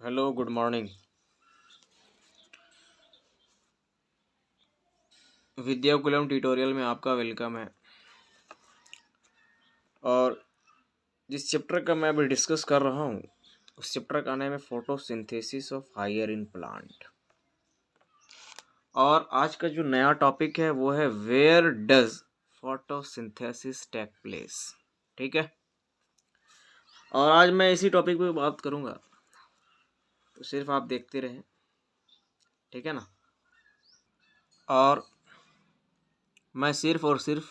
Hello, good morning. Vidyakulam tutorial में आपका welcome है। और जिस चैप्टर का मैं अभी डिस्कस कर रहा हूँ उस चैप्टर का नाम है photosynthesis of higher in plant. और आज का जो नया टॉपिक है वो है where does photosynthesis take place. ठीक है, और आज मैं इसी टॉपिक पे बात करूँगा, तो सिर्फ आप देखते रहें। ठीक है ना। और मैं सिर्फ और सिर्फ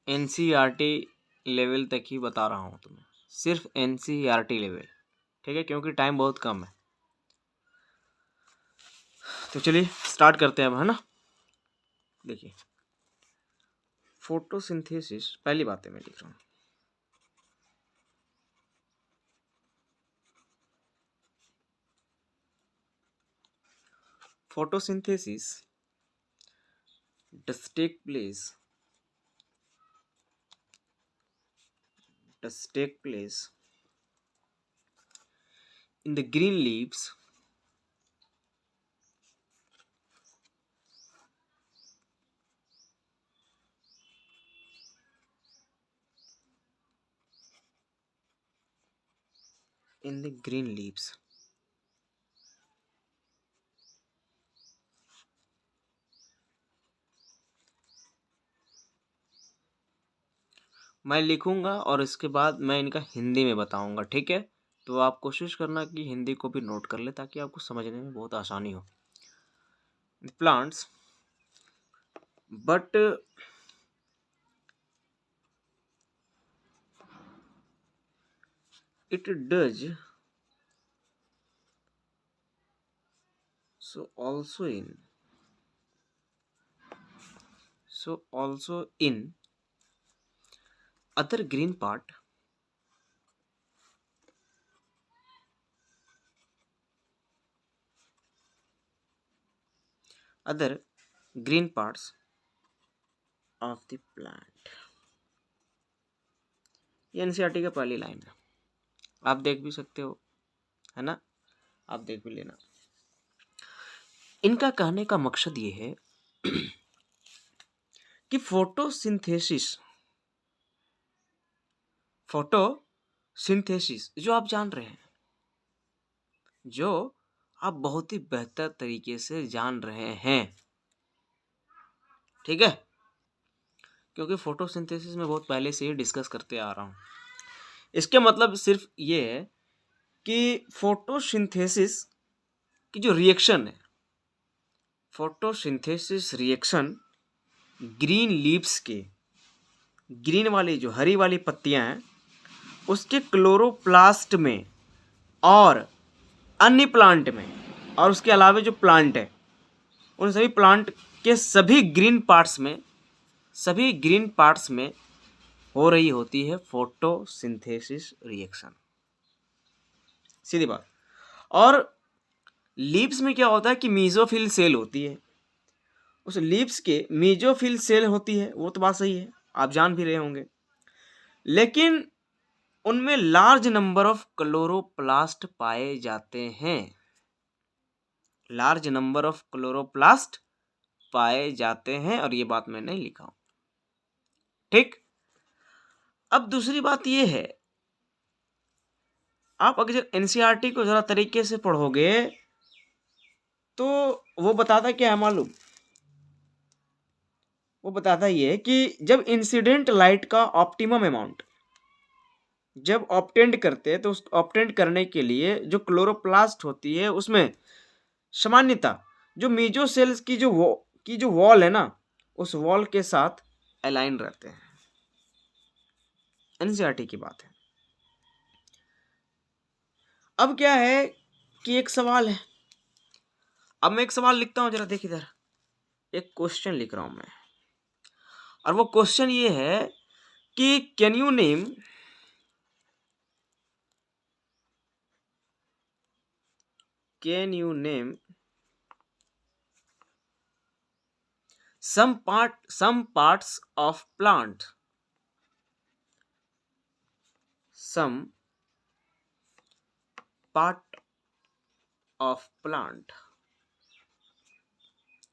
एनसीईआरटी लेवल तक ही बता रहा हूँ तुम्हें, सिर्फ एनसीईआरटी लेवल। ठीक है, क्योंकि टाइम बहुत कम है। तो चलिए स्टार्ट करते हैं अब, है ना। देखिए, फोटोसिंथेसिस, पहली बात है मैं लिख रहा हूँ। Photosynthesis does take place does take place in the green leaves in the green leaves मैं लिखूंगा और इसके बाद मैं इनका हिंदी में बताऊंगा। ठीक है, तो आप कोशिश करना कि हिंदी को भी नोट कर ले ताकि आपको समझने में बहुत आसानी हो। Plants but it does so also in other green part other green parts of the plant। ये एनसीईआरटी का पहली लाइन है, आप देख भी सकते हो, है ना। आप देख भी लेना। इनका कहने का मकसद ये है कि फोटोसिंथेसिस जो आप जान रहे हैं, जो आप बहुत ही बेहतर तरीके से जान रहे हैं। ठीक है, क्योंकि फोटोसिंथेसिस में बहुत पहले से ही डिस्कस करते आ रहा हूँ। इसके मतलब सिर्फ ये है कि फोटोसिंथेसिस की जो रिएक्शन है, फोटोसिंथेसिस रिएक्शन ग्रीन लीव्स के, ग्रीन वाली जो हरी वाली पत्तियां हैं उसके क्लोरोप्लास्ट में और अन्य प्लांट में, और उसके अलावा जो प्लांट है उन सभी प्लांट के सभी ग्रीन पार्ट्स में हो रही होती है फोटोसिंथेसिस रिएक्शन। सीधी बात। और लीव्स में क्या होता है कि मीजोफिल सेल होती है, उस लीव्स के मीजोफिल सेल होती है, वो तो बात सही है, आप जान भी रहे होंगे। लेकिन उनमें लार्ज नंबर ऑफ क्लोरोप्लास्ट पाए जाते हैं, लार्ज नंबर ऑफ क्लोरोप्लास्ट पाए जाते हैं, और ये बात मैं नहीं लिखा हूं। ठीक, अब दूसरी बात ये है, आप अगर एनसीईआरटी को जरा तरीके से पढ़ोगे तो वो बताता क्या है मालूम, वो बताता ये कि जब इंसिडेंट लाइट का ऑप्टिमम अमाउंट जब ऑप्टेंड करते हैं तो उस ऑप्टेंड करने के लिए जो क्लोरोप्लास्ट होती है उसमें सामान्यतः जो मीजो सेल्स की जो वॉल है ना, उस वॉल के साथ अलाइन रहते हैं। एनसीईआरटी की बात है। अब क्या है कि एक सवाल है, अब मैं एक सवाल लिखता हूं, जरा देख इधर, एक क्वेश्चन लिख रहा हूं मैं, और वो क्वेश्चन ये है कि can you name some parts of plant, some part of plant,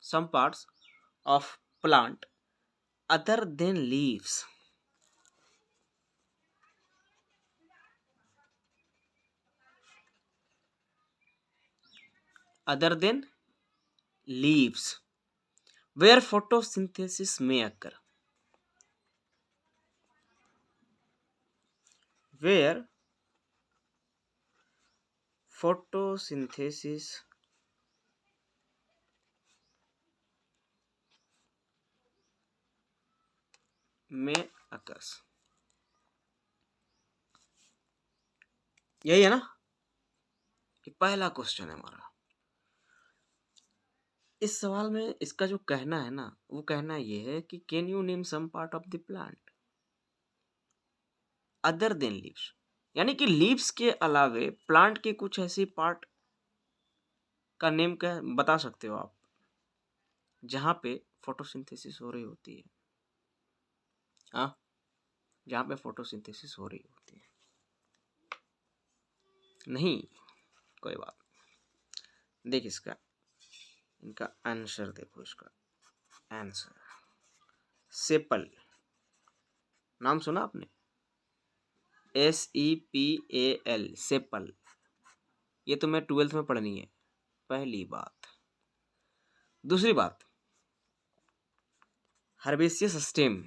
some parts of plant other than leaves, other than leaves, where photosynthesis may occur, where photosynthesis may occurs. यही है ना, ये पहला क्वेश्चन है हमारा। इस सवाल में इसका जो कहना है ना, वो कहना ये है कि can you name some part of the plant other than leaves, यानी कि लीव्स के अलावे प्लांट के कुछ ऐसी पार्ट का नेम क्या बता सकते हो आप जहाँ पे फोटोसिंथेसिस हो रही होती है। हाँ, जहाँ पे फोटोसिंथेसिस हो रही होती है। नहीं, कोई बात नहीं। देख इसका, इनका आंसर देखो, इसका आंसर सेपल, नाम सुना आपने? SEPAL, sepal. ये तो मैं 12th में पढ़नी है, पहली बात। दूसरी बात, हर्बेसियस स्टेम,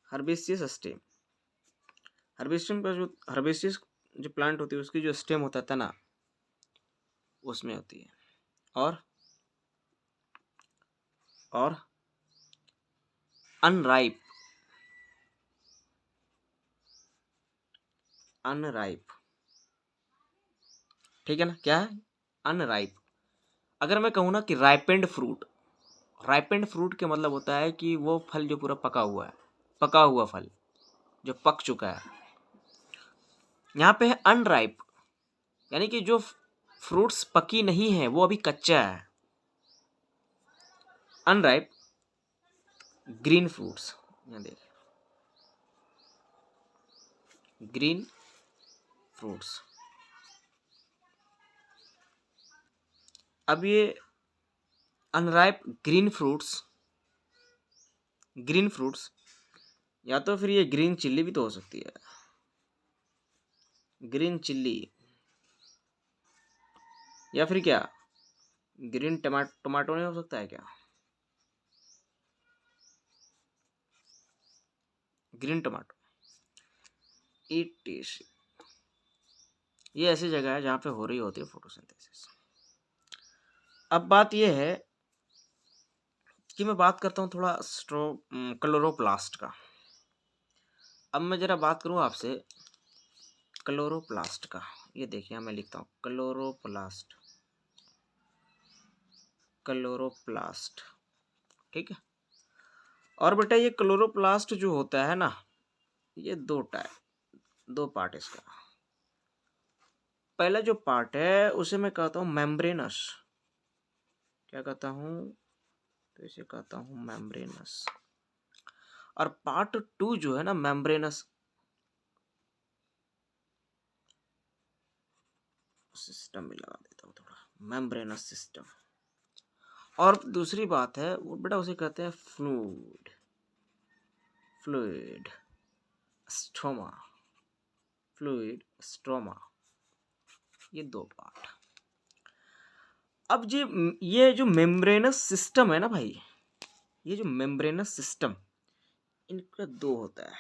हर्बेसियस स्टेम, हर्बेस्टियम का जो हर्बेसियस जो प्लांट होती है उसकी जो स्टेम होता था ना, उसमें होती है। और अनराइप, अनराइप, ठीक है ना? क्या है? अनराइप। अगर मैं कहूँ ना कि राइपेंड फ्रूट, राइपेंड फ्रूट के मतलब होता है कि वो फल जो पूरा पका हुआ है, पका हुआ फल जो पक चुका है। यहाँ पे है अनराइप, यानी कि जो फ्रूट्स पकी नहीं है, वो अभी कच्चा है। अनराइप ग्रीन फ्रूट्स, यहाँ देख, ग्रीन फ्रूट्स। अब ये unripe green fruits, green fruits, या तो फिर ये ग्रीन चिल्ली भी तो हो सकती है, ग्रीन चिल्ली, या फिर क्या ग्रीन टमाटो नहीं हो सकता है क्या? ग्रीन टमाटो, ETC, ये ऐसी जगह है जहाँ पे हो रही होती है फोटोसिंथेसिस। अब बात ये है कि मैं बात करता हूँ थोड़ा क्लोरोप्लास्ट का। अब मैं जरा बात करूँ आपसे क्लोरोप्लास्ट का। ये देखिए, मैं लिखता हूँ क्लोरोप्लास्ट, क्लोरोप्लास्ट, ठीक है। और बेटा ये क्लोरोप्लास्ट जो होता है ना, ये दो पार्ट इसका। पहला जो पार्ट है उसे मैं कहता हूँ मेम्ब्रेनस, क्या कहता हूँ? तो इसे कहता हूँ मेम्ब्रेनस। और पार्ट 2 जो है ना मेम्ब्रेनस सिस्टम में लगा देता हूँ थोड़ा, मेम्ब्रेनस सिस्टम। और दूसरी बात है वो बेटा उसे कहते हैं fluid, fluid stroma, fluid stroma, ये दो पार्ट। अब ये जो मेम्ब्रेनस सिस्टम है ना भाई, ये जो मेम्ब्रेनस सिस्टम, इनका दो होता है,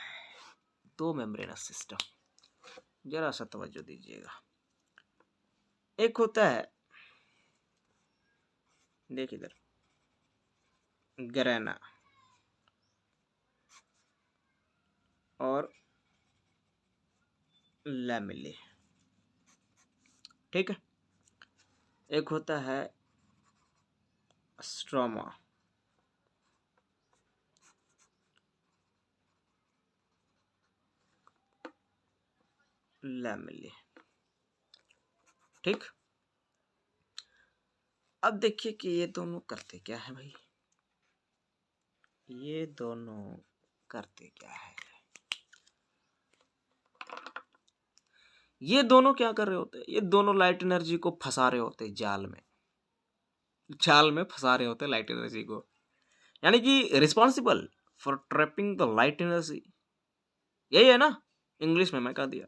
दो मेम्ब्रेनस सिस्टम, जरा सा तवज्जो दीजिएगा। एक होता है, देख इधर, ग्रेना और लैमेले, ठीक है। एक होता है स्ट्रोमा, लैमेले, ठीक। अब देखिए कि ये दोनों करते क्या है भाई, ये दोनों करते क्या है। ये दोनों क्या कर रहे होते हैं? ये दोनों लाइट एनर्जी को फंसा रहे होते हैं जाल में। जाल में फंसा रहे होते हैं लाइट एनर्जी को, यानी कि responsible for trapping the light energy. यही है ना, इंग्लिश में मैं कह दिया।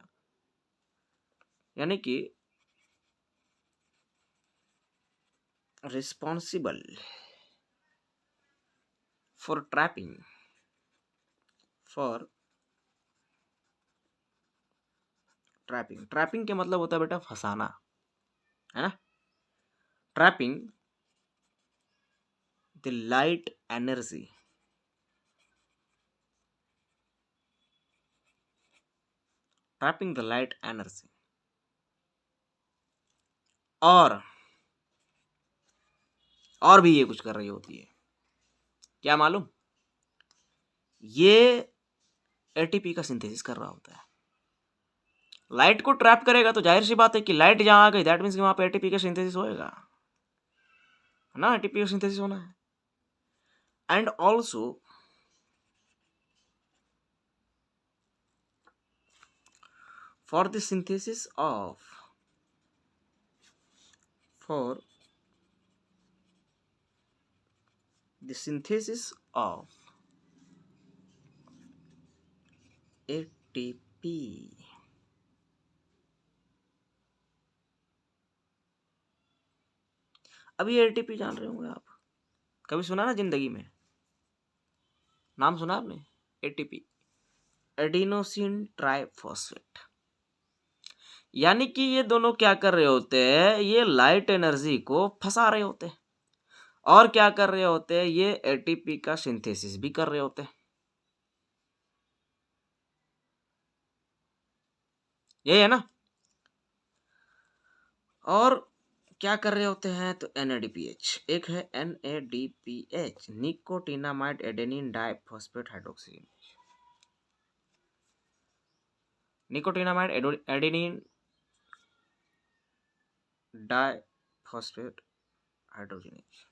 यानी कि responsible for trapping, for trapping. Trapping का मतलब होता है बेटा फंसाना, है ना। Trapping the light energy, trapping the light energy. और भी ये कुछ कर रही होती है, क्या मालूम? ये एटीपी का सिंथेसिस कर रहा होता है। लाइट को ट्रैप करेगा तो जाहिर सी बात है कि लाइट जहां आ गई, दैट मीन्स कि वहां पे एटीपी का सिंथेसिस होएगा, है ना। एटीपी का सिंथेसिस होना है। And also for the synthesis of, for the synthesis of ATP। अभी एटीपी जान रहे होंगे आप, कभी सुना ना जिंदगी में, नाम सुना आपने? ATP, adenosine triphosphate. यानी कि ये दोनों क्या कर रहे होते हैं? ये लाइट एनर्जी को फंसा रहे होते हैं। और क्या कर रहे होते हैं? ये एटीपी का सिंथेसिस भी कर रहे होते हैं। यही है ना। और क्या कर रहे होते हैं? तो NADPH, एक है NADPH, nicotinamide adenine diphosphate hydroxynase. Nicotinamide adenine diphosphate hydrogenase,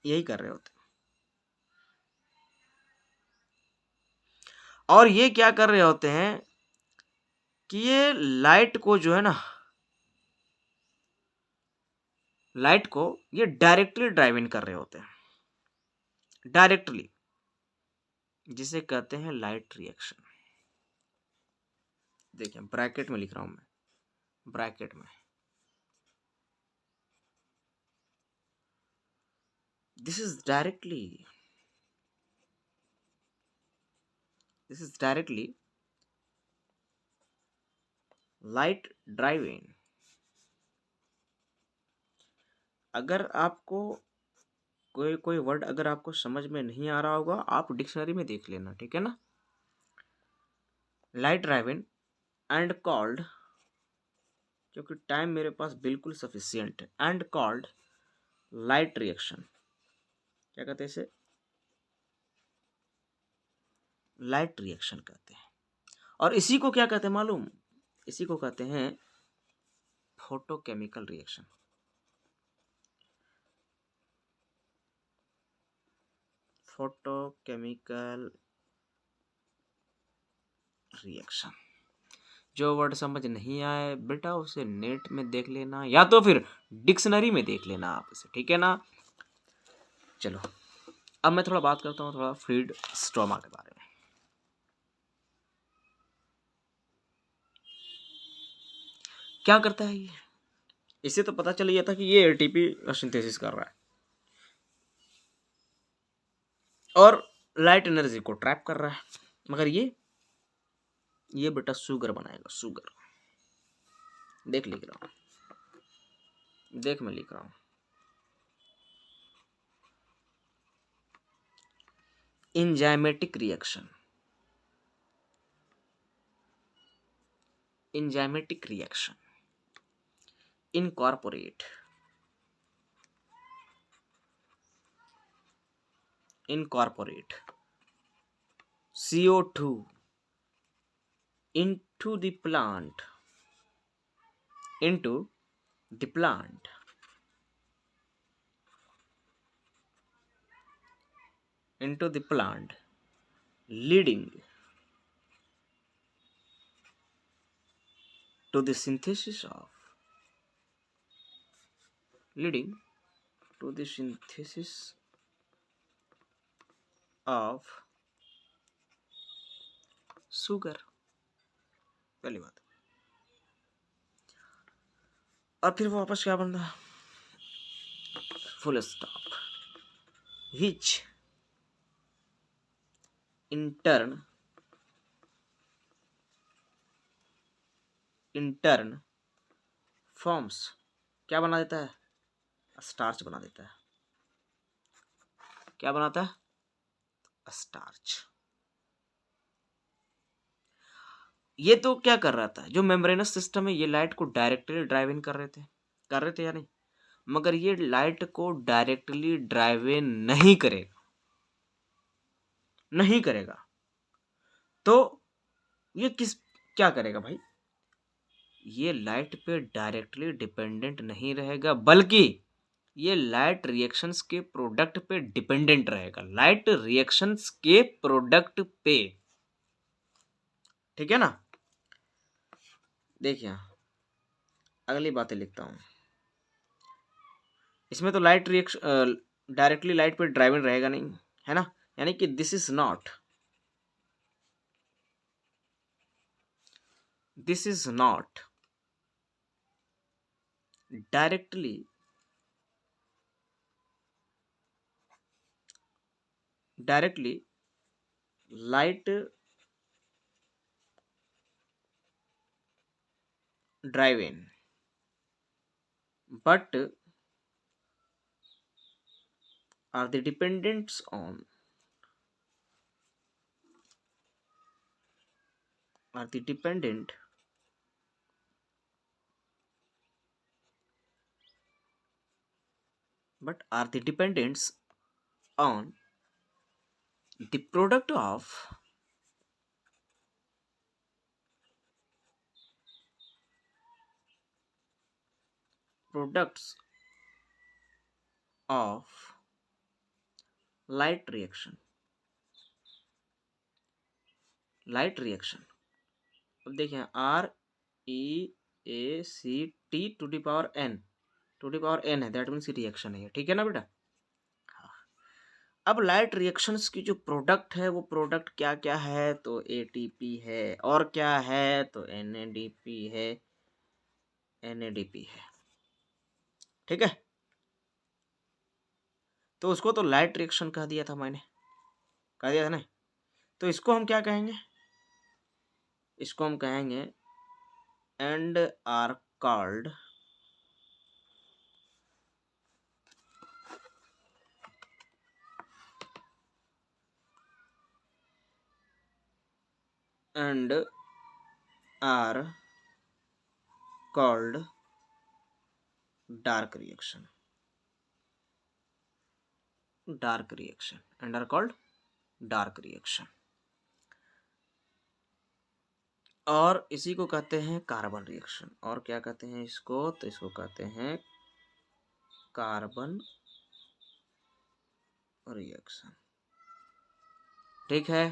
यही कर रहे होते हैं। और ये क्या कर रहे होते हैं कि ये लाइट को जो है ना, लाइट को ये डायरेक्टली ड्राइव इन कर रहे होते हैं, डायरेक्टली, जिसे कहते हैं लाइट रिएक्शन। देखिए ब्रैकेट में लिख रहा हूं मैं, ब्रैकेट में, this is directly light drive इन। अगर आपको कोई वर्ड अगर आपको समझ में नहीं आ रहा होगा, आप डिक्शनरी में देख लेना, ठीक है ना। Light drive in and called, क्योंकि टाइम मेरे पास बिल्कुल सफिशियंट है, एंड कॉल्ड लाइट रिएक्शन। क्या कहते हैं इसे? लाइट रिएक्शन कहते हैं। और इसी को क्या कहते हैं मालूम? इसी को कहते हैं फोटोकेमिकल रिएक्शन। Photochemical reaction. जो वर्ड समझ नहीं आए बेटा, उसे नेट में देख लेना या तो फिर डिक्शनरी में देख लेना आप इसे, ठीक है ना। चलो अब मैं थोड़ा बात करता हूँ थोड़ा फ्रीड स्ट्रोमा के बारे में। क्या करता है ये? इससे तो पता चल गया था कि ये एटीपी सिंथेसिस कर रहा है और लाइट एनर्जी को ट्रैप कर रहा है। मगर ये बेटा शुगर बनाएगा, शुगर। देख लिख रहा हूँ, देख मैं लिख रहा हूँ, enzymatic reaction, enzymatic reaction incorporate CO2 into the plant, into the plant, into the plant, leading to the synthesis of leading to the synthesis of sugar। पहली बात। और फिर वापस क्या बन रहा, full stop, which in turn forms, क्या बना देता है, स्टार्च बना देता है। क्या बनाता है, स्टार्च। ये तो क्या कर रहा था, जो मेम्ब्रेनस सिस्टम है ये लाइट को डायरेक्टली ड्राइव इन कर रहे थे या नहीं, मगर ये लाइट को डायरेक्टली ड्राइव इन नहीं करेगा। तो ये क्या करेगा भाई, ये लाइट पे डायरेक्टली डिपेंडेंट नहीं रहेगा, बल्कि ये लाइट रिएक्शंस के प्रोडक्ट पे डिपेंडेंट रहेगा, लाइट रिएक्शंस के प्रोडक्ट पे। ठीक है ना। देखिए अगली बातें लिखता हूं, इसमें तो लाइट रिएक्शन डायरेक्टली लाइट पे ड्राइव इन रहेगा नहीं, है ना, यानी कि this is not directly light drive in, but are the dependent dependents on the product of products of light reaction। अब देखिए REACT to the power n है, दैट मीन्स रिएक्शन है, ठीक है ना बेटा। अब लाइट रिएक्शंस की जो प्रोडक्ट है वो प्रोडक्ट क्या क्या है, तो ATP है, और क्या है तो NADP है, ठीक है। तो उसको तो लाइट रिएक्शन कह दिया था मैंने, कह दिया था ना। तो इसको हम क्या कहेंगे, इसको हम कहेंगे and are called dark reaction, और इसी को कहते हैं कार्बन रिएक्शन। और क्या कहते हैं इसको, तो इसको कहते हैं कार्बन रिएक्शन, ठीक है।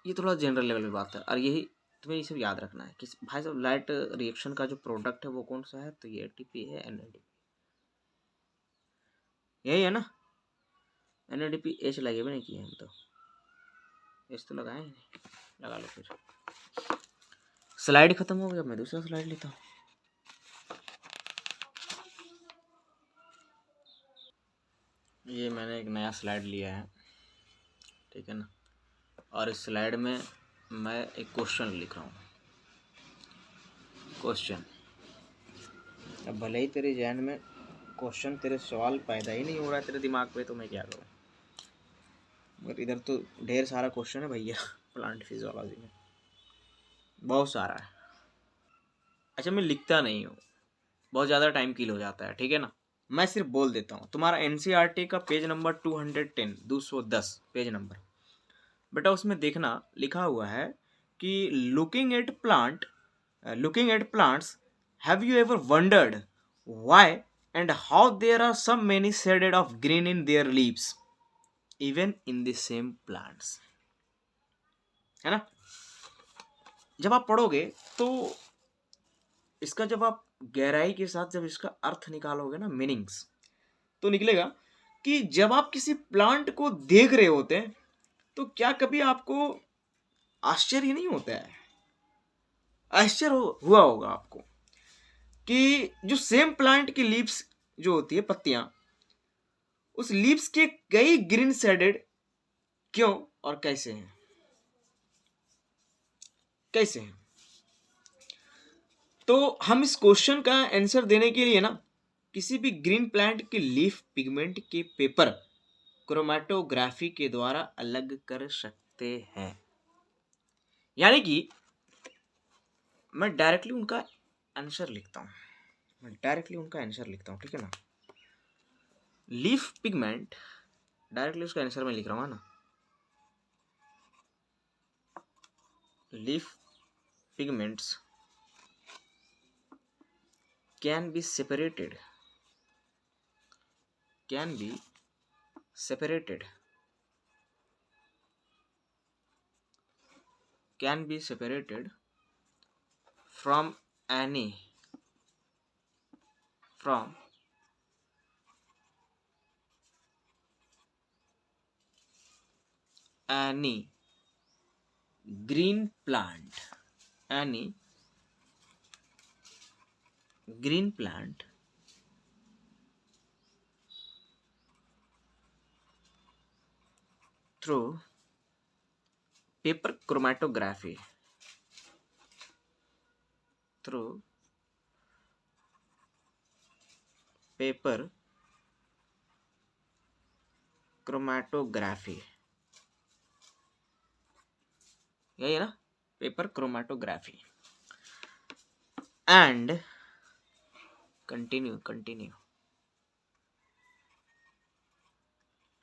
ये थोड़ा जनरल लेवल में बात है, और यही तुम्हें ये सब याद रखना है कि भाई साहब लाइट रिएक्शन का जो प्रोडक्ट है वो कौन सा है, तो ये ATP है, NADP, यही है ना। NADP H लगे भी नहीं किए हम तो, H तो लगाए नहीं, लगा लो फिर। स्लाइड खत्म हो गया, मैं दूसरा स्लाइड लेता हूँ। ये मैंने एक नया स्लाइड लिया है, ठीक है ना, और इस स्लाइड में मैं एक क्वेश्चन लिख रहा हूँ। क्वेश्चन, अब भले ही तेरे जहन में क्वेश्चन, तेरे सवाल पैदा ही नहीं हो रहा है तेरे दिमाग पे, तो मैं क्या करूँ, मगर इधर तो ढेर सारा क्वेश्चन है भैया प्लांट फिजियोलॉजी में, बहुत सारा है। अच्छा मैं लिखता नहीं हूँ, बहुत ज़्यादा टाइम किल हो जाता है, ठीक है ना। मैं सिर्फ बोल देता हूँ। तुम्हारा NCERT का पेज नंबर 210 पेज नंबर, बेटा उसमें देखना लिखा हुआ है कि looking at plants have you ever wondered why and how there are some many shaded of green in their leaves even in the same plants, है ना। जब आप पढ़ोगे तो इसका जब आप गहराई के साथ जब इसका अर्थ निकालोगे ना, मीनिंग्स, तो निकलेगा कि जब आप किसी प्लांट को देख रहे होते हैं तो क्या कभी आपको आश्चर्य नहीं होता है? आश्चर्य हुआ होगा आपको कि जो सेम प्लांट की लीव्स जो होती है, पत्तियां, उस लीव्स के कई ग्रीन शेडेड क्यों और कैसे हैं? कैसे हैं? तो हम इस क्वेश्चन का आंसर देने के लिए ना किसी भी ग्रीन प्लांट के लीफ पिगमेंट के पेपर क्रोमेटोग्राफी के द्वारा अलग कर सकते हैं। यानी कि मैं डायरेक्टली उनका आंसर लिखता हूँ, ठीक है ना। लीफ पिगमेंट, डायरेक्टली उसका आंसर मैं लिख रहा हूँ ना। Leaf pigments can be separated from any green plant through paper chromatography यही है ना, paper chromatography. And continue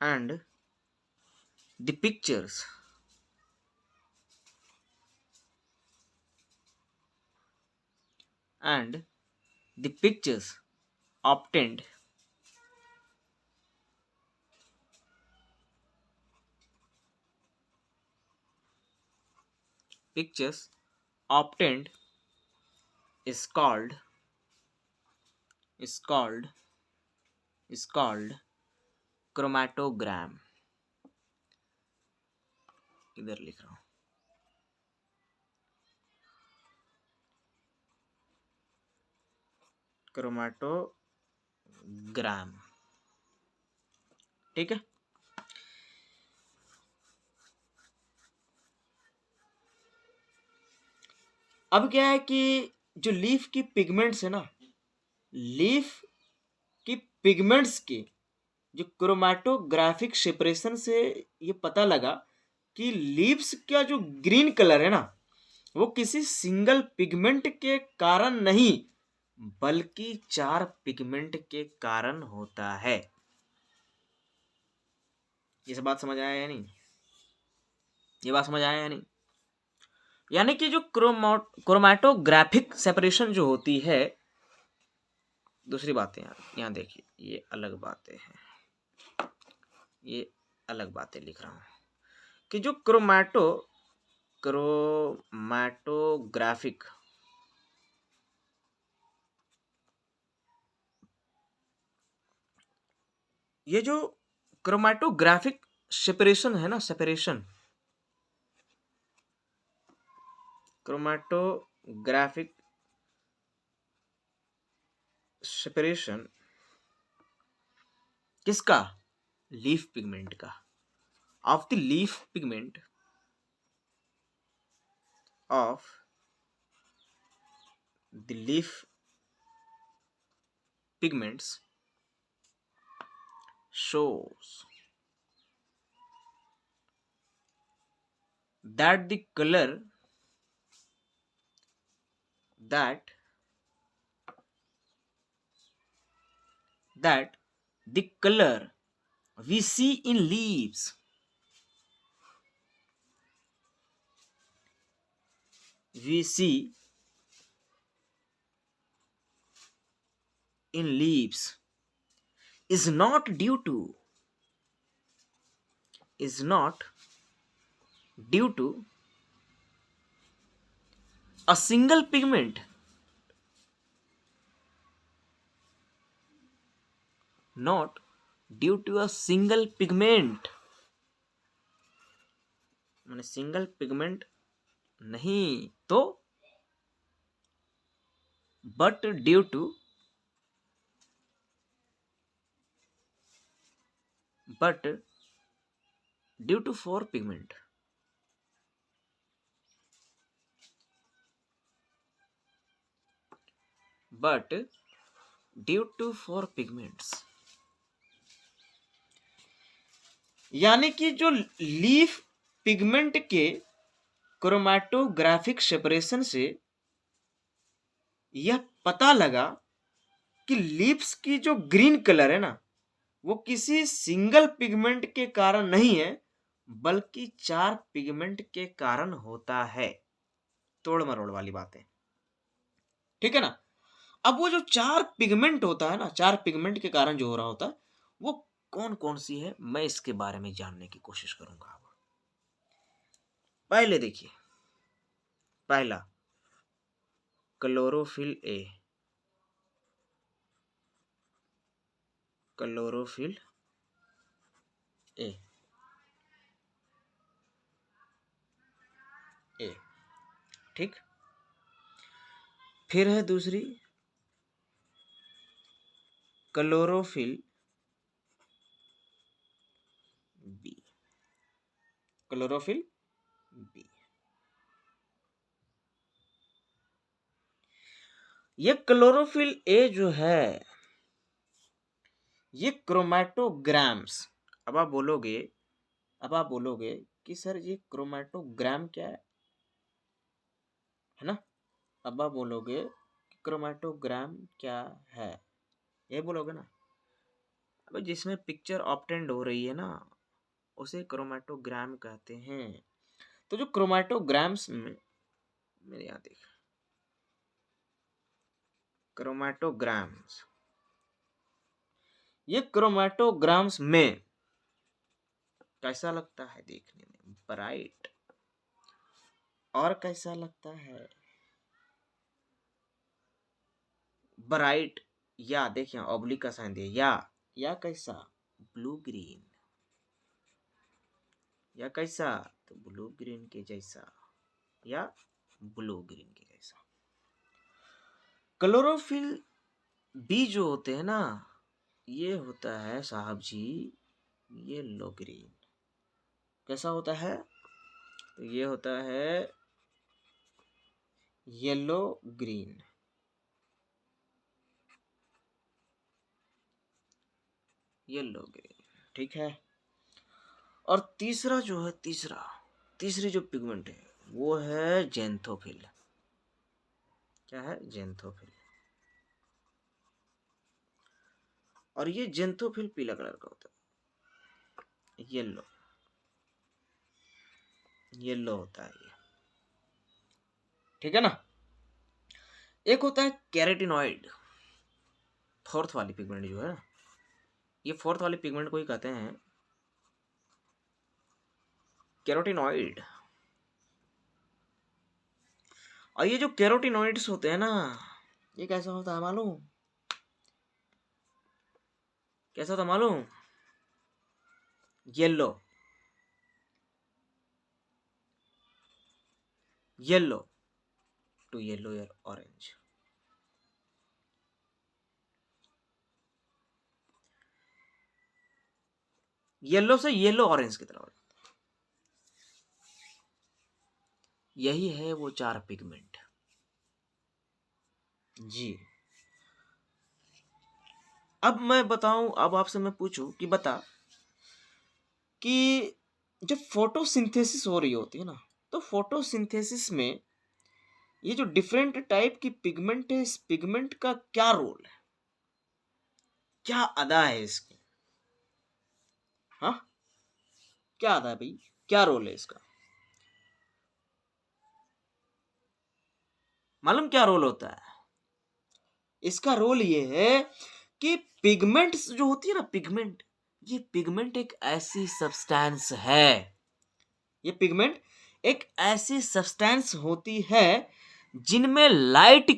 and the pictures obtained is called chromatogram। इधर लिख रहा हूं, क्रोमेटोग्राम, ठीक है। अब क्या है कि जो लीफ की पिगमेंट्स है ना, लीफ की पिगमेंट्स के जो क्रोमेटोग्राफिक सेपरेशन से ये पता लगा कि लीव्स का जो ग्रीन कलर है ना, वो किसी सिंगल पिगमेंट के कारण नहीं बल्कि 4 पिगमेंट के कारण होता है। ये बात समझ आया या नहीं? यानी कि जो क्रोमेटोग्राफिक सेपरेशन जो होती है, दूसरी बातें यहाँ देखिए, ये अलग बातें हैं, ये अलग बातें लिख रहा हूं कि जो क्रोमेटोग्राफिक ये जो क्रोमेटोग्राफिक सेपरेशन है ना, क्रोमेटोग्राफिक सेपरेशन किसका? लीफ पिगमेंट का, of the leaf pigment of the leaf pigments shows that the color we see in leaves is not due to a single pigment, not due to a single pigment, माने single pigment नहीं तो, but due to four pigment. But due to four pigments, यानी कि जो leaf pigment के chromatographic separation से यह पता लगा कि लीव्स की जो ग्रीन कलर है ना, वो किसी सिंगल पिगमेंट के कारण नहीं है, बल्कि चार पिगमेंट के कारण होता है। तोड़ मरोड़ वाली बातें, ठीक है ना। अब वो जो चार पिगमेंट होता है ना, चार पिगमेंट के कारण जो हो रहा होता है, वो कौन कौन सी है, मैं इसके बारे में जानने की कोशिश करूंगा। पहले देखिए, पहला क्लोरोफिल ए, क्लोरोफिल ए, ए, ठीक। फिर है दूसरी क्लोरोफिल बी, क्लोरोफिल बी। ये क्लोरोफिल ए जो है, ये क्रोमैटोग्राम्स, अब आप बोलोगे कि सर ये क्रोमैटोग्राम क्या है ना। अब आप बोलोगे कि क्रोमैटोग्राम क्या है, ये बोलोगे ना। अब जिसमें पिक्चर ऑब्टेंड हो रही है ना, उसे क्रोमैटोग्राम कहते हैं। तो जो क्रोमैटोग्राम्स में, मेरे यहाँ देख, क्रोमैटोग्राम्स, ये क्रोमैटोग्राम्स में कैसा लगता है देखने में, ब्राइट, और कैसा लगता है ब्राइट, या देखिए ऑब्लिक का साइन दिया, या कैसा ब्लू ग्रीन, या कैसा तो ब्लू ग्रीन के जैसा, या ब्लू ग्रीन के जैसा। क्लोरोफिल बी जो होते हैं ना, ये होता है साहब जी येलो ग्रीन। कैसा होता है, तो ये होता है येलो ग्रीन, येलो ग्रीन, ठीक है। और तीसरा जो है, तीसरी जो पिगमेंट है, वो है जेंथोफिल। क्या है, जेंथोफिल। और ये जेंथोफिल पीला कलर का होता है, येलो, येलो होता है ये, ठीक है ना। एक होता है कैरोटिनॉइड, फोर्थ वाली पिगमेंट जो है ना, ये फोर्थ वाली पिगमेंट को ही कहते हैं कैरोटिनॉइड। और ये जो कैरोटिनॉइड्स होते हैं ना, ये कैसा होता है मालूम, कैसा होता मालूम, येलो, येलो टू येलो या ऑरेंज। येलो से येलो ऑरेंज की तरफ, यही है वो चार पिगमेंट जी। अब मैं बताऊं, अब आपसे मैं पूछूं कि बता कि जब फोटोसिंथेसिस हो रही होती है ना, तो फोटोसिंथेसिस में ये जो डिफरेंट टाइप की पिगमेंट है, इस पिगमेंट का क्या रोल है, क्या अदा है इसकी, हाँ क्या अदा है भाई, क्या रोल है इसका, मालूम क्या रोल होता है। इसका रोल ये है कि पिगमेंट्स जो होती है ना, पिगमेंट, ये पिगमेंट एक ऐसी सब्सटेंस है, ये पिगमेंट एक ऐसी सब्सटेंस होती है जिनमें लाइट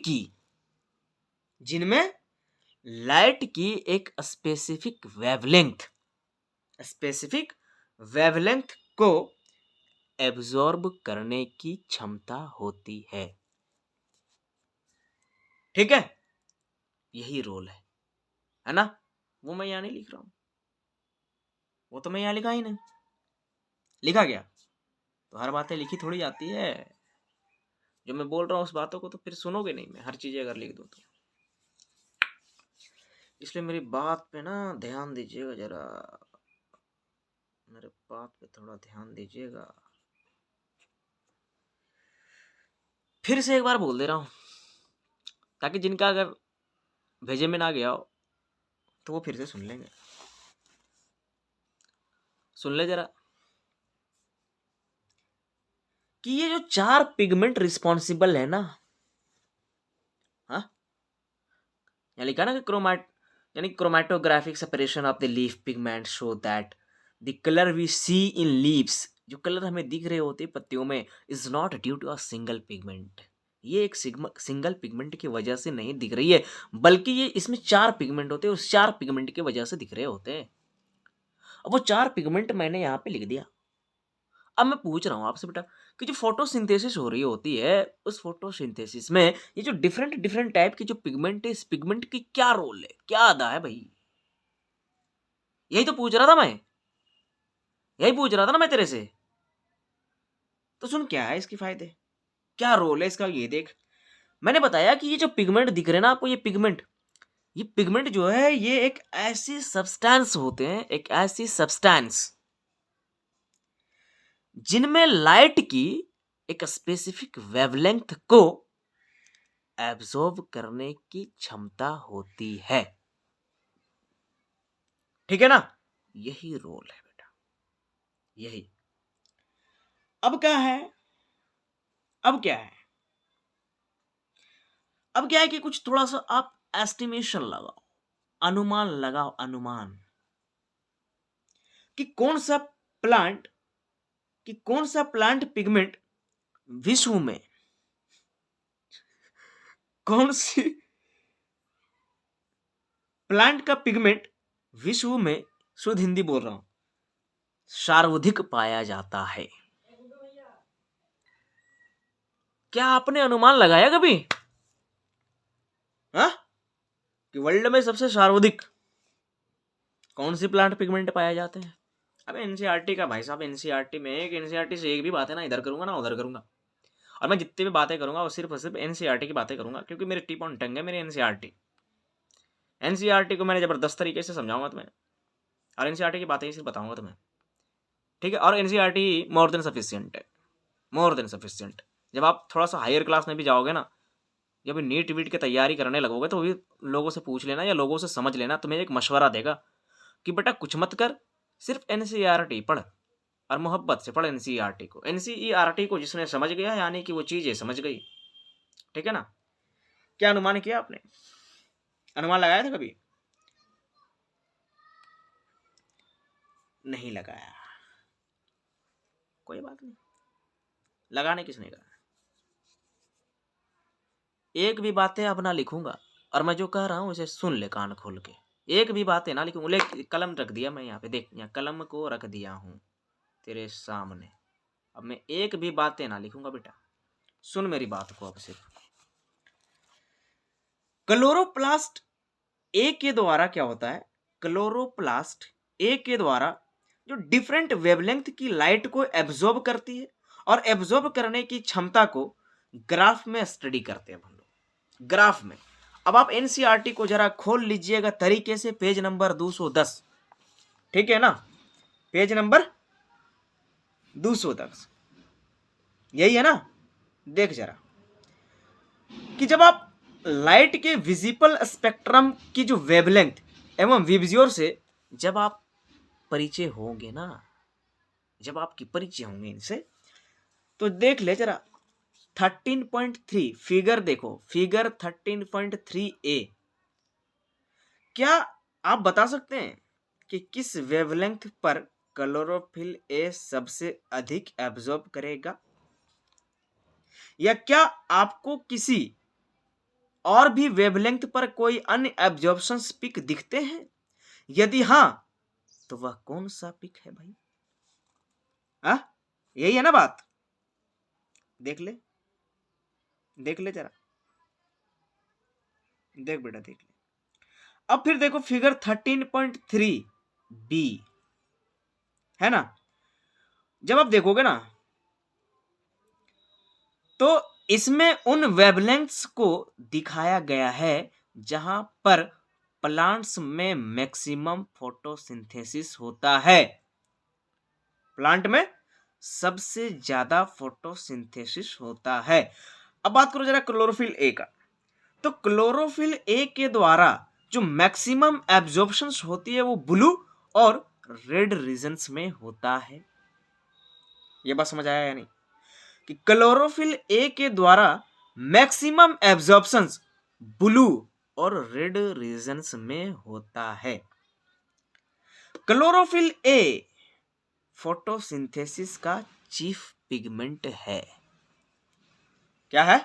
की एक स्पेसिफिक वेवलेंथ को एब्जॉर्ब करने की क्षमता होती है। ठीक है, यही रोल है ना। वो मैं यहां नहीं लिख रहा हूं, वो तो मैं यहां लिखा ही नहीं। लिखा गया तो हर बातें लिखी थोड़ी जाती है। जो मैं बोल रहा हूं उस बातों को तो फिर सुनोगे नहीं, मैं हर चीजें अगर लिख दूं तो। इसलिए मेरी बात पे ना ध्यान दीजिएगा जरा, मेरे बात पे थोड़ा ध्यान दीजिएगा। फिर से एक बार बोल दे रहा हूं, ताकि जिनका अगर भेजे में ना गया हो तो वो फिर से सुन लेंगे। सुन ले जरा कि ये जो 4 पिगमेंट रिस्पॉन्सिबल है ना, हाँ, यहाँ लिखा ना कि chromatographic separation of the leaf pigment show that the colour we see in leaves, जो कलर हमें दिख रहे होते पत्तियों में, is not due to a single pigment. ये एक सिंगल पिगमेंट की वजह से नहीं दिख रही है, बल्कि ये इसमें 4 पिगमेंट होते हैं, उस 4 पिगमेंट की वजह से दिख रहे होते हैं। अब वो 4 पिगमेंट मैंने यहाँ पे लिख दिया। अब मैं पूछ रहा हूँ आपसे बेटा कि जो फोटोसिंथेसिस हो रही होती है, उस फोटोसिंथेसिस में ये जो डिफरेंट डिफरेंट टाइप की जो पिगमेंट है, इस पिगमेंट की क्या रोल है, क्या अदा है भाई? यही तो पूछ रहा था मैं, यही पूछ रहा था ना मैं तेरे से। तो सुन, क्या है इसके फायदे, क्या रोल है इसका, ये देख। मैंने बताया कि ये जो पिगमेंट दिख रहे हैं ना आपको, ये पिगमेंट जो है ये एक ऐसी सब्सटेंस होते हैं, एक ऐसी सब्सटेंस जिनमें लाइट की एक स्पेसिफिक वेवलेंथ को एब्जॉर्ब करने की क्षमता होती है। ठीक है ना, यही रोल है बेटा, यही। अब क्या है, अब क्या है, अब क्या है कि कुछ थोड़ा सा आप एस्टिमेशन लगाओ, अनुमान लगाओ, अनुमान कि प्लांट कौन सा प्लांट पिगमेंट विश्व में, कौन सी प्लांट का पिगमेंट विश्व में, शुद्ध हिंदी बोल रहा हूं, सर्वाधिक पाया जाता है। क्या आपने अनुमान लगाया कभी, हाँ, कि वर्ल्ड में सबसे सर्वाधिक कौन सी प्लांट पिगमेंट पाए जाते हैं? अब एनसीईआरटी का भाई साहब, एनसीईआरटी में एनसीईआरटी से एक भी बात है ना इधर करूंगा ना उधर करूंगा, और मैं जितनी भी बातें करूंगा वो सिर्फ और सिर्फ एनसीईआरटी की बातें करूंगा, क्योंकि मेरी टिप ऑन टंग है मेरी एनसीईआरटी को मैंने जबरदस्त तरीके से समझाऊंगा तुम्हें, और एनसीईआरटी की बातें ही सिर्फ बताऊंगा तुम्हें। ठीक है, और एनसीईआरटी मोर देन सफिशियंट है, मोर देन सफिशियंट। जब आप थोड़ा सा हायर क्लास में भी जाओगे ना, जब नीट वीट की तैयारी करने लगोगे, तो भी लोगों से पूछ लेना या लोगों से समझ लेना, तुम्हें एक मशवरा देगा कि बेटा कुछ मत कर, सिर्फ एनसीईआरटी पढ़, और मोहब्बत से पढ़ एनसीईआरटी को। एनसीईआरटी को जिसने समझ गया, यानी कि वो चीज़ें समझ गई। ठीक है ना। क्या अनुमान किया आपने, अनुमान लगाया था कभी? नहीं लगाया, कोई बात नहीं, लगाने किसने कहा। एक भी बातें अब ना लिखूंगा, और मैं जो कह रहा हूं उसे सुन ले कान खोल के। एक भी बातें ना लिखूंगा, ले कलम रख दिया मैं यहाँ पे, देख यहाँ कलम को रख दिया हूं तेरे सामने। अब मैं एक भी बातें ना लिखूंगा बेटा, सुन मेरी बात को अब सिर्फ। क्लोरोप्लास्ट ए के द्वारा क्या होता है, क्लोरोप्लास्ट ए के द्वारा जो डिफरेंट वेवलेंथ की लाइट को एब्जॉर्ब करती है, और एब्जॉर्ब करने की क्षमता को ग्राफ में स्टडी करते हैं हम लोग, ग्राफ में। अब आप एनसीईआरटी को जरा खोल लीजिएगा तरीके से, पेज नंबर 210। ठीक है ना, पेज नंबर 210 यही है ना। देख जरा कि जब आप लाइट के विजिबल स्पेक्ट्रम की जो वेवलेंथ एवं विबज्योर से जब आप परिचय होंगे ना, जब आपकी परिचय होंगे इनसे, तो देख ले जरा 13.3 फिगर देखो, फिगर 13.3 ए। क्या आप बता सकते हैं कि किस वेवलेंथ पर क्लोरोफिल ए सबसे अधिक एब्जॉर्ब करेगा? या क्या आपको किसी और भी वेवलेंथ पर कोई अन्य एब्जॉर्प्शन पिक दिखते हैं? यदि हाँ, तो वह कौन सा पिक है भाई? यही है ना बात। देख ले जरा, देख बेटा देख ले। अब फिर देखो फिगर 13.3 बी है ना। जब आप देखोगे ना तो इसमें उन वेवलेंथ्स को दिखाया गया है जहां पर प्लांट्स में मैक्सिमम फोटोसिंथेसिस होता है। प्लांट में सबसे ज्यादा फोटोसिंथेसिस होता है। अब बात करो जरा क्लोरोफिल ए का। तो क्लोरोफिल ए के द्वारा जो मैक्सिमम एब्जॉर्प्शन होती है वो ब्लू और रेड रीजन्स में होता है। ये बात समझ आया या नहीं कि क्लोरोफिल ए के द्वारा मैक्सिमम एब्जॉर्प्शन ब्लू और रेड रीजन्स में होता है। क्लोरोफिल ए फोटोसिंथेसिस का चीफ पिगमेंट है। क्या है?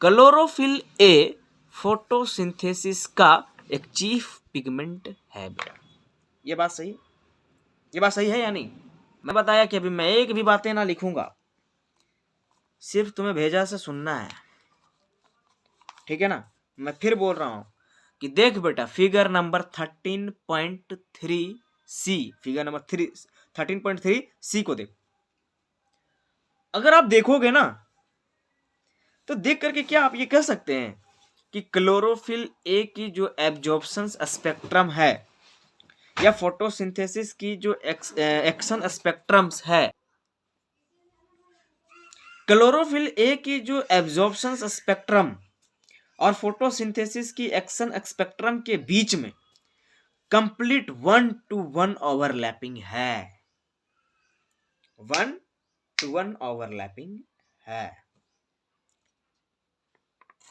क्लोरोफिल ए फोटोसिंथेसिस का एक चीफ पिगमेंट है बेटा। ये बात सही, ये बात सही है या नहीं? मैं बताया कि अभी मैं एक भी बातें ना लिखूंगा, सिर्फ तुम्हें भेजा से सुनना है, ठीक है ना। मैं फिर बोल रहा हूं कि देख बेटा फिगर नंबर 13.3 सी, फिगर नंबर 13.3 सी को देख। अगर आप देखोगे ना तो देख करके क्या आप ये कह सकते हैं कि क्लोरोफिल ए की जो एब्जॉर्प्शन स्पेक्ट्रम है या फोटोसिंथेसिस की जो एक्शन स्पेक्ट्रम्स है, क्लोरोफिल ए की जो एब्जॉर्प्शन स्पेक्ट्रम और फोटोसिंथेसिस की एक्शन स्पेक्ट्रम के बीच में कंप्लीट 1-to-1 ओवरलैपिंग है। 1-to-1 ओवरलैपिंग है।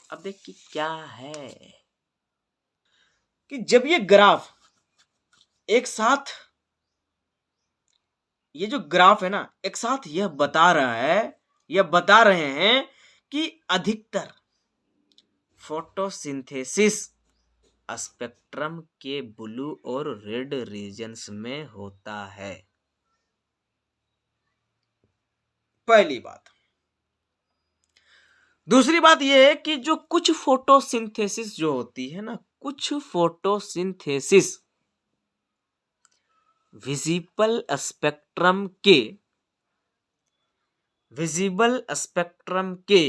अब देख कि क्या है कि जब ये ग्राफ एक साथ, ये जो ग्राफ है ना एक साथ यह बता रहा है, यह बता रहे हैं कि अधिकतर फोटोसिंथेसिस स्पेक्ट्रम के ब्लू और रेड रीजन्स में होता है। पहली बात। दूसरी बात यह है कि जो कुछ फोटोसिंथेसिस जो होती है ना, कुछ फोटोसिंथेसिस विजिबल स्पेक्ट्रम के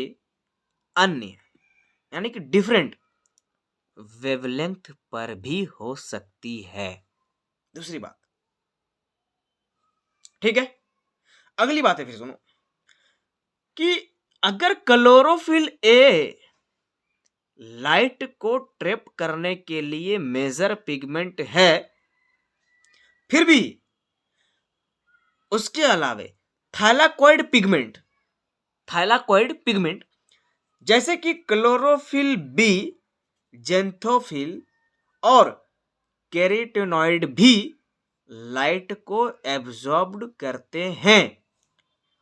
अन्य यानी कि डिफरेंट वेवलेंथ पर भी हो सकती है। दूसरी बात, ठीक है। अगली बात है फिर सुनो कि अगर क्लोरोफिल ए लाइट को ट्रैप करने के लिए मेजर पिगमेंट है, फिर भी उसके अलावे थाइलाकोइड पिगमेंट जैसे कि क्लोरोफिल बी, जेंथोफिल और कैरोटीनॉइड भी लाइट को एब्जॉर्ब करते हैं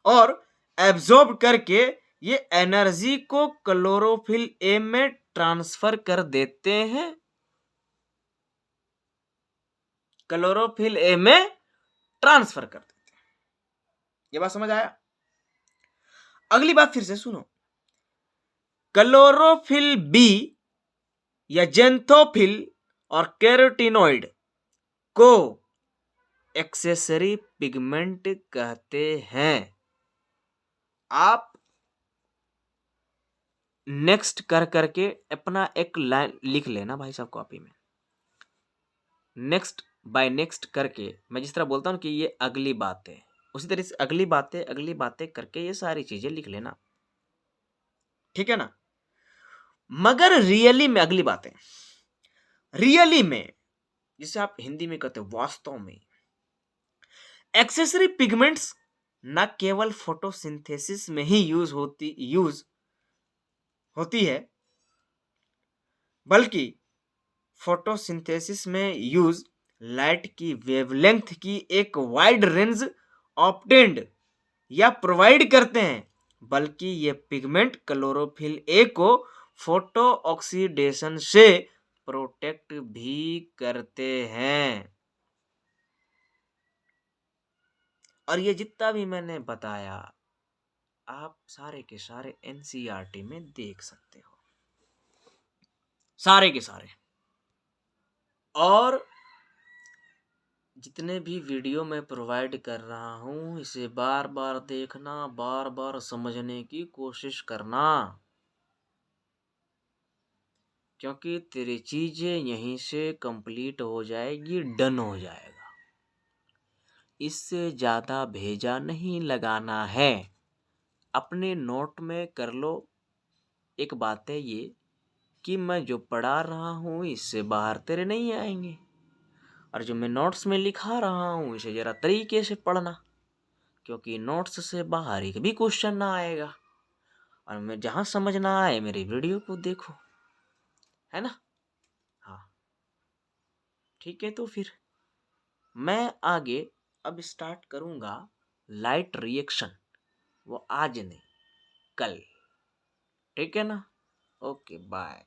और एब्जॉर्ब करके ये एनर्जी को क्लोरोफिल ए में ट्रांसफर कर देते हैं। क्लोरोफिल ए में ट्रांसफर कर देते हैं। ये बात समझ आया? अगली बात फिर से सुनो। क्लोरोफिल बी या जेंथोफिल और कैरोटीनॉइड को एक्सेसरी पिगमेंट कहते हैं। आप नेक्स्ट कर करके अपना एक लाइन लिख लेना भाई साहब कॉपी में। नेक्स्ट बाय नेक्स्ट करके मैं जिस तरह बोलता हूं कि ये अगली बात है, उसी तरह से अगली बातें करके ये सारी चीजें लिख लेना, ठीक है ना। मगर रियली में अगली बातें, रियली में जिसे आप हिंदी में कहते हैं वास्तव में, एक्सेसरी पिगमेंट्स न केवल फोटोसिंथेसिस में ही यूज होती है बल्कि फोटोसिंथेसिस में यूज लाइट की वेवलेंथ की एक वाइड रेंज ऑब्टेन्ड या प्रोवाइड करते हैं बल्कि ये पिगमेंट क्लोरोफिल ए को फोटो ऑक्सीडेशन से प्रोटेक्ट भी करते हैं। और ये जितना भी मैंने बताया आप सारे के सारे एनसीईआरटी में देख सकते हो, सारे के सारे। और जितने भी वीडियो मैं प्रोवाइड कर रहा हूँ इसे बार बार देखना, बार बार समझने की कोशिश करना, क्योंकि तेरी चीजें यहीं से कंप्लीट हो जाएगी, डन हो जाएगा। इससे ज़्यादा भेजा नहीं लगाना है। अपने नोट में कर लो। एक बात है ये कि मैं जो पढ़ा रहा हूँ इससे बाहर तेरे नहीं आएंगे, और जो मैं नोट्स में लिखा रहा हूँ इसे ज़रा तरीके से पढ़ना, क्योंकि नोट्स से बाहर एक भी क्वेश्चन ना आएगा। और मैं जहाँ समझ ना आए मेरी वीडियो को देखो, है ना। हाँ ठीक है, तो फिर मैं आगे अब स्टार्ट करूँगा लाइट रिएक्शन, वो आज नहीं कल, ठीक है ना। Okay bye.